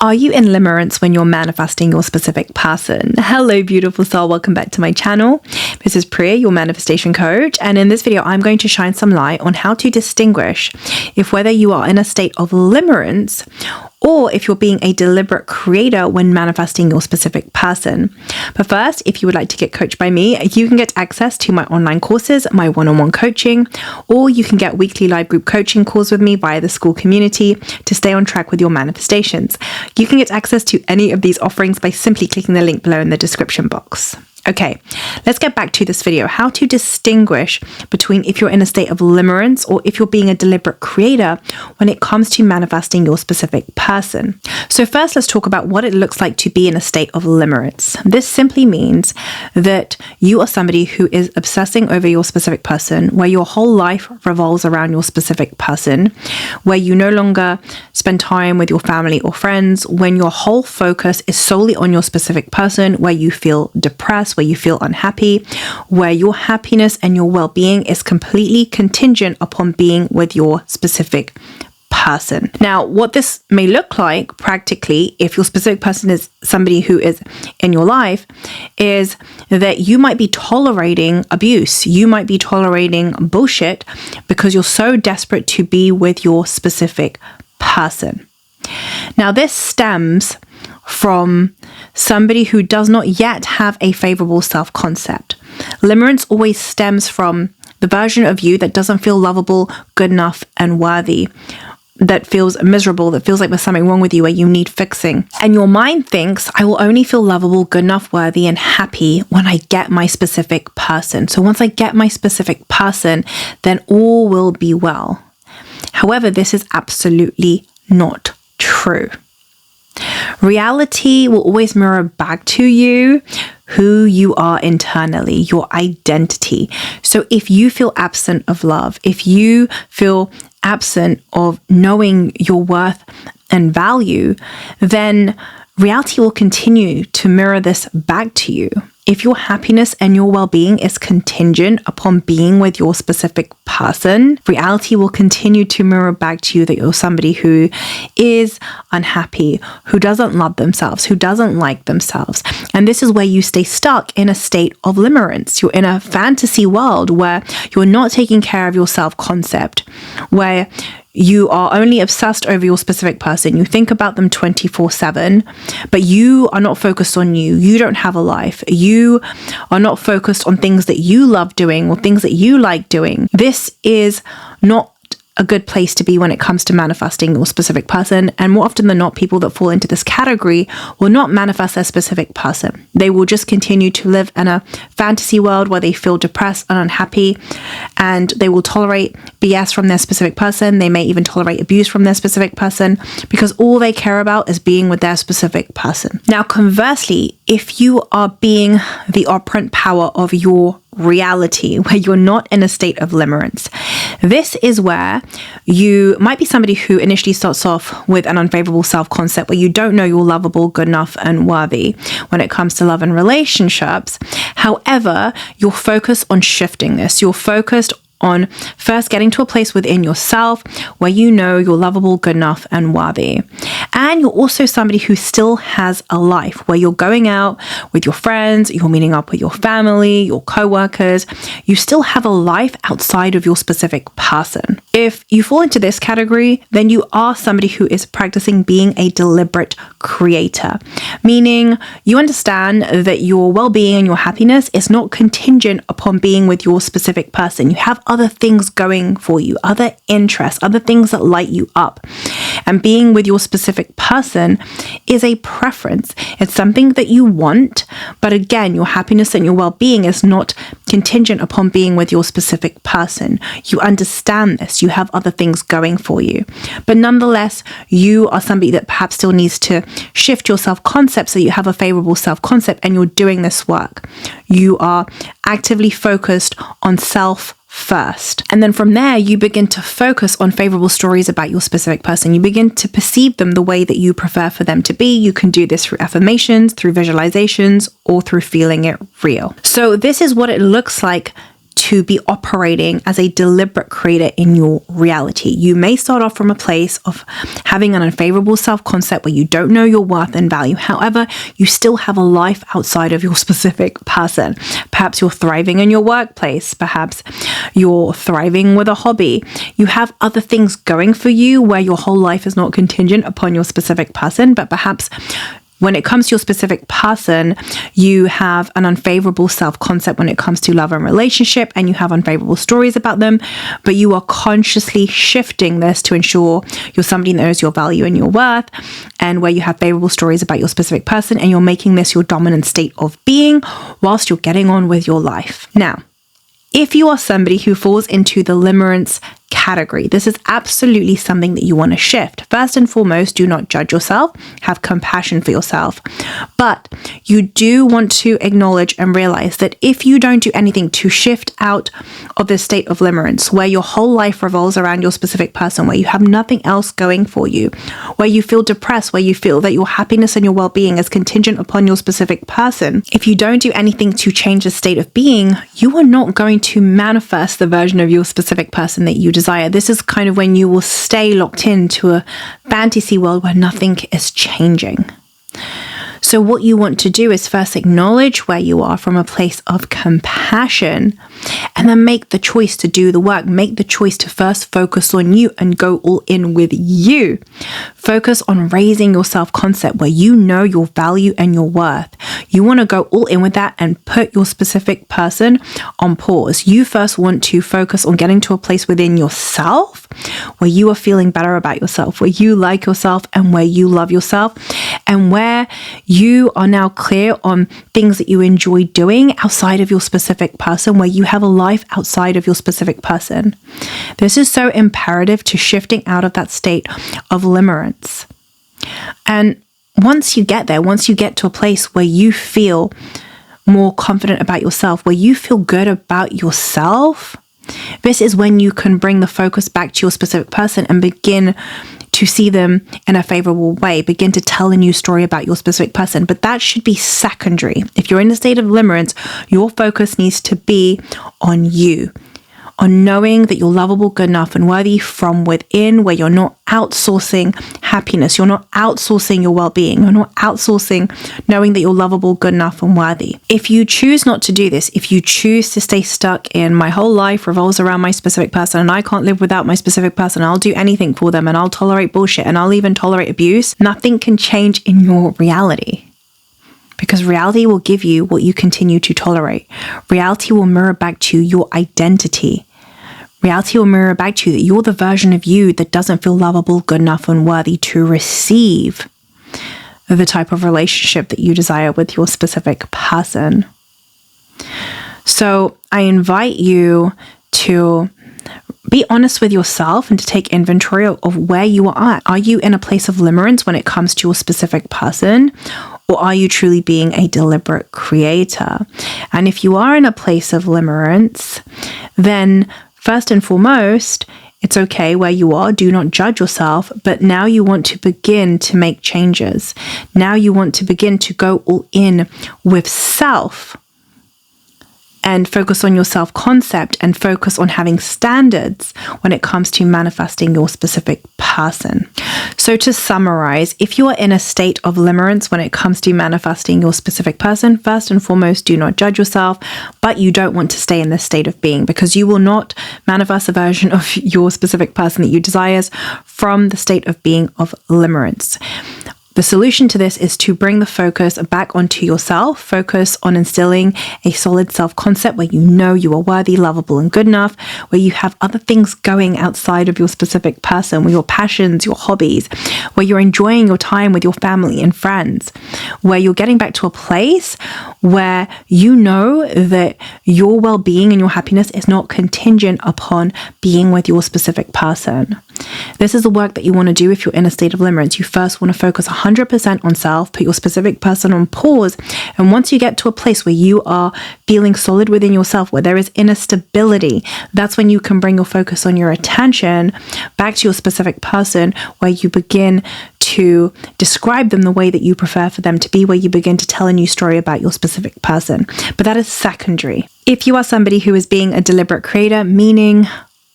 Are you in limerence when you're manifesting your specific person? Hello, beautiful soul. Welcome back to my channel. This is Priya, your manifestation coach. And in this video, I'm going to shine some light on how to distinguish if whether you are in a state of limerence or if you're being a deliberate creator when manifesting your specific person. But first, if you would like to get coached by me, you can get access to my online courses, my one-on-one coaching, or you can get weekly live group coaching calls with me via the school community to stay on track with your manifestations. You can get access to any of these offerings by simply clicking the link below in the description box. Okay, let's get back to this video. How to distinguish between if you're in a state of limerence or if you're being a deliberate creator when it comes to manifesting your specific person. So first, let's talk about what it looks like to be in a state of limerence. This simply means that you are somebody who is obsessing over your specific person, where your whole life revolves around your specific person, where you no longer spend time with your family or friends, when your whole focus is solely on your specific person, where you feel depressed, where you feel unhappy, where your happiness and your well-being is completely contingent upon being with your specific person. Now, what this may look like practically, if your specific person is somebody who is in your life, is that you might be tolerating abuse. You might be tolerating bullshit because you're so desperate to be with your specific person. Now, this stems from somebody who does not yet have a favorable self-concept. Limerence always stems from the version of you that doesn't feel lovable, good enough, and worthy, that feels miserable, that feels like there's something wrong with you, where you need fixing. And your mind thinks, I will only feel lovable, good enough, worthy, and happy when I get my specific person. So once I get my specific person, then all will be well. However, this is absolutely not true. Reality will always mirror back to you who you are internally, your identity. So if you feel absent of love, if you feel absent of knowing your worth and value, then reality will continue to mirror this back to you. If your happiness and your well-being is contingent upon being with your specific person, reality will continue to mirror back to you that you're somebody who is unhappy, who doesn't love themselves, who doesn't like themselves. And this is where you stay stuck in a state of limerence. You're in a fantasy world where you're not taking care of your self-concept, where you are only obsessed over your specific person. You think about them 24/7, but you are not focused on you. You don't have a life. You are not focused on things that you love doing or things that you like doing. This is not a good place to be when it comes to manifesting your specific person. And more often than not, people that fall into this category will not manifest their specific person. They will just continue to live in a fantasy world where they feel depressed and unhappy, and they will tolerate BS from their specific person. They may even tolerate abuse from their specific person because all they care about is being with their specific person. Now, conversely, if you are being the operant power of your reality, where you're not in a state of limerence, this is where you might be somebody who initially starts off with an unfavorable self-concept, where you don't know you're lovable, good enough, and worthy when it comes to love and relationships. However, you're focused on shifting this. You're focused on first getting to a place within yourself where you know you're lovable, good enough, and worthy. And you're also somebody who still has a life where you're going out with your friends, you're meeting up with your family, your co-workers. You still have a life outside of your specific person. If you fall into this category, then you are somebody who is practicing being a deliberate creator, meaning you understand that your well-being and your happiness is not contingent upon being with your specific person. You have other things going for you, other interests, other things that light you up. And being with your specific person is a preference. It's something that you want, but again, your happiness and your well-being is not contingent upon being with your specific person. You understand this. You have other things going for you. But nonetheless, you are somebody that perhaps still needs to shift your self-concept so you have a favorable self-concept, and you're doing this work. You are actively focused on self first. And then from there, you begin to focus on favorable stories about your specific person. You begin to perceive them the way that you prefer for them to be. You can do this through affirmations, through visualizations, or through feeling it real. So this is what it looks like to be operating as a deliberate creator in your reality. You may start off from a place of having an unfavorable self-concept where you don't know your worth and value. However, you still have a life outside of your specific person. Perhaps you're thriving in your workplace. Perhaps you're thriving with a hobby. You have other things going for you where your whole life is not contingent upon your specific person, but perhaps when it comes to your specific person, you have an unfavorable self-concept when it comes to love and relationship, and you have unfavorable stories about them, but you are consciously shifting this to ensure you're somebody that knows your value and your worth, and where you have favorable stories about your specific person, and you're making this your dominant state of being whilst you're getting on with your life. Now, if you are somebody who falls into the limerence category, this is absolutely something that you want to shift. First and foremost, do not judge yourself, have compassion for yourself. But you do want to acknowledge and realize that if you don't do anything to shift out of this state of limerence, where your whole life revolves around your specific person, where you have nothing else going for you, where you feel depressed, where you feel that your happiness and your well-being is contingent upon your specific person, if you don't do anything to change the state of being, you are not going to manifest the version of your specific person that you desire. This is kind of when you will stay locked into a fantasy world where nothing is changing. So what you want to do is first acknowledge where you are from a place of compassion, and then make the choice to do the work. Make the choice to first focus on you and go all in with you. Focus on raising your self-concept where you know your value and your worth. You want to go all in with that and put your specific person on pause. You first want to focus on getting to a place within yourself where you are feeling better about yourself, where you like yourself and where you love yourself, and where you are now clear on things that you enjoy doing outside of your specific person, where you have a life outside of your specific person. This is so imperative to shifting out of that state of limerence. And once you get there, once you get to a place where you feel more confident about yourself, where you feel good about yourself, this is when you can bring the focus back to your specific person and begin to see them in a favorable way, begin to tell a new story about your specific person. But that should be secondary. If you're in a state of limerence, your focus needs to be on you, on knowing that you're lovable, good enough, and worthy from within, where you're not outsourcing happiness, you're not outsourcing your well-being, you're not outsourcing knowing that you're lovable, good enough, and worthy. If you choose not to do this, if you choose to stay stuck in my whole life revolves around my specific person and I can't live without my specific person, I'll do anything for them and I'll tolerate bullshit and I'll even tolerate abuse, nothing can change in your reality. Because reality will give you what you continue to tolerate. Reality will mirror back to your identity. Reality will mirror back to you that you're the version of you that doesn't feel lovable, good enough, and worthy to receive the type of relationship that you desire with your specific person. So I invite you to be honest with yourself and to take inventory of where you are at. Are you in a place of limerence when it comes to your specific person? Or are you truly being a deliberate creator? And if you are in a place of limerence, then first and foremost, it's okay where you are. Do not judge yourself. But now you want to begin to make changes. Now you want to begin to go all in with self and focus on your self-concept and focus on having standards when it comes to manifesting your specific person. So to summarize, if you are in a state of limerence when it comes to manifesting your specific person, first and foremost, do not judge yourself, but you don't want to stay in this state of being, because you will not manifest a version of your specific person that you desire from the state of being of limerence. The solution to this is to bring the focus back onto yourself, focus on instilling a solid self-concept where you know you are worthy, lovable, and good enough, where you have other things going outside of your specific person, where your passions, your hobbies, where you're enjoying your time with your family and friends, where you're getting back to a place where you know that your well-being and your happiness is not contingent upon being with your specific person. This is the work that you want to do if you're in a state of limerence. You first want to focus 100% on self, put your specific person on pause. And once you get to a place where you are feeling solid within yourself, where there is inner stability, that's when you can bring your focus on your attention back to your specific person, where you begin to describe them the way that you prefer for them to be, where you begin to tell a new story about your specific person. But that is secondary. If you are somebody who is being a deliberate creator, meaning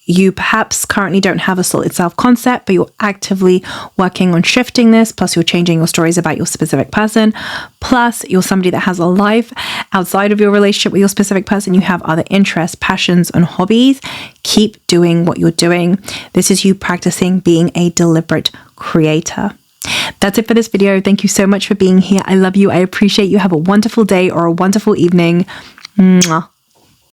you perhaps currently don't have a solid self-concept, but you're actively working on shifting this, plus you're changing your stories about your specific person, plus you're somebody that has a life outside of your relationship with your specific person, you have other interests, passions, and hobbies, keep doing what you're doing. This is you practicing being a deliberate creator. That's it for this video. Thank you so much for being here. I love you. I appreciate you. Have a wonderful day or a wonderful evening. Mwah.